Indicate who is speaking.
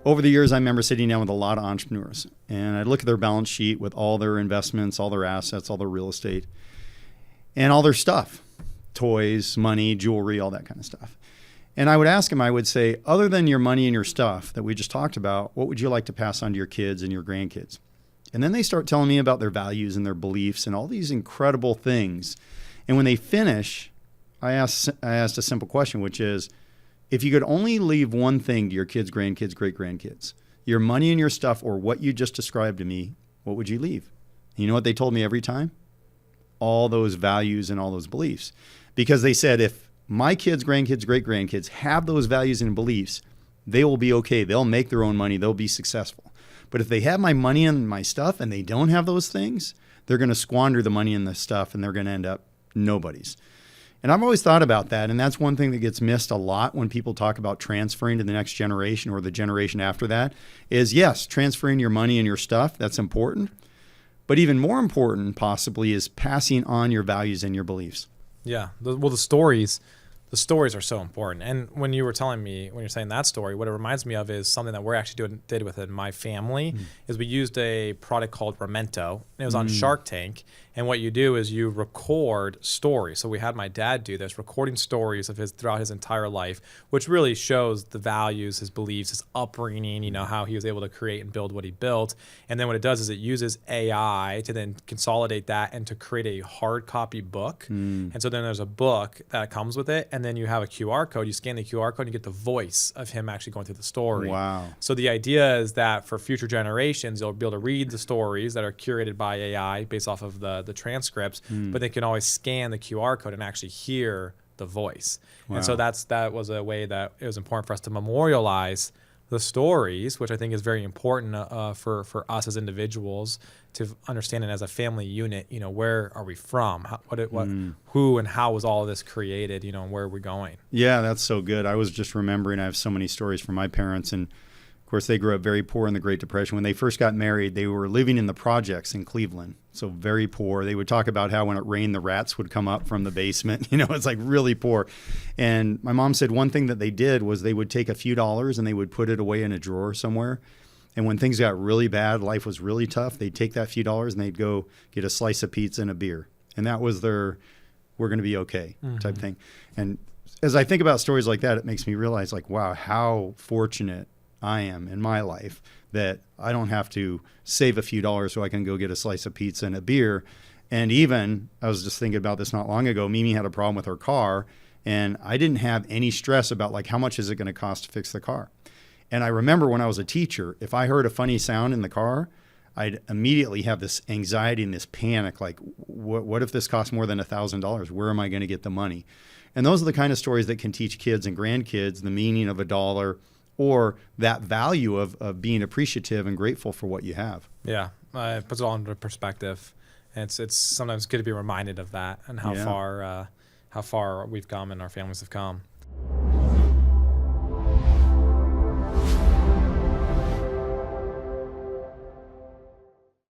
Speaker 1: over the years, I remember sitting down with a lot of entrepreneurs, and I'd look at their balance sheet with all their investments, all their assets, all their real estate, and all their stuff, toys, money, jewelry, all that kind of stuff. And I would ask them, I would say, other than your money and your stuff that we just talked about, what would you like to pass on to your kids and your grandkids? And then they start telling me about their values and their beliefs and all these incredible things. And when they finish, I asked a simple question, which is, if you could only leave one thing to your kids, grandkids, great-grandkids, your money and your stuff or what you just described to me, what would you leave? And you know what they told me every time? All those values and all those beliefs. Because they said, if my kids, grandkids, great-grandkids have those values and beliefs, they will be okay. They'll make their own money. They'll be successful. But if they have my money and my stuff and they don't have those things, they're going to squander the money and the stuff and they're going to end up nobodies. And I've always thought about that. And that's one thing that gets missed a lot when people talk about transferring to the next generation or the generation after that is, yes, transferring your money and your stuff. That's important. But even more important possibly is passing on your values and your beliefs.
Speaker 2: Yeah. The stories are so important. And when you were telling me, when you're saying that story, what it reminds me of is something that we're actually did within my family is we used a product called Memento. And it was on Shark Tank. And what you do is you record stories. So we had my dad do this, recording stories of his throughout his entire life, which really shows the values, his beliefs, his upbringing, you know, how he was able to create and build what he built. And then what it does is it uses AI to then consolidate that and to create a hard copy book. And so then there's a book that comes with it. And then you have a QR code. You scan the QR code and you get the voice of him actually going through the story.
Speaker 1: Wow.
Speaker 2: So the idea is that for future generations, you'll be able to read the stories that are curated by AI based off of the transcripts, but they can always scan the QR code and actually hear the voice. Wow. And so that was a way that it was important for us to memorialize the stories, which I think is very important for us as individuals to understand it as a family unit. You know, where are we from? Who and how was all of this created? You know, and where are we going?
Speaker 1: Yeah, that's so good. I was just remembering, I have so many stories from my parents, and of course, they grew up very poor in the Great Depression. When they first got married, they were living in the projects in Cleveland, so very poor. They would talk about how when it rained, the rats would come up from the basement. You know, it's like really poor. And my mom said one thing that they did was they would take a few dollars and they would put it away in a drawer somewhere. And when things got really bad, life was really tough, they'd take that few dollars and they'd go get a slice of pizza and a beer. And that was their, we're going to be okay type thing. And as I think about stories like that, it makes me realize, like, wow, how fortunate I am in my life that I don't have to save a few dollars so I can go get a slice of pizza and a beer. And even, I was just thinking about this not long ago, Mimi had a problem with her car, and I didn't have any stress about, like, how much is it going to cost to fix the car. And I remember when I was a teacher, if I heard a funny sound in the car, I'd immediately have this anxiety and this panic, like, what if this costs more than $1,000? Where am I going to get the money? And those are the kind of stories that can teach kids and grandkids the meaning of a dollar, or that value of being appreciative and grateful for what you have.
Speaker 2: Yeah, it puts it all into perspective. And it's sometimes good to be reminded of that and how far we've come and our families have come.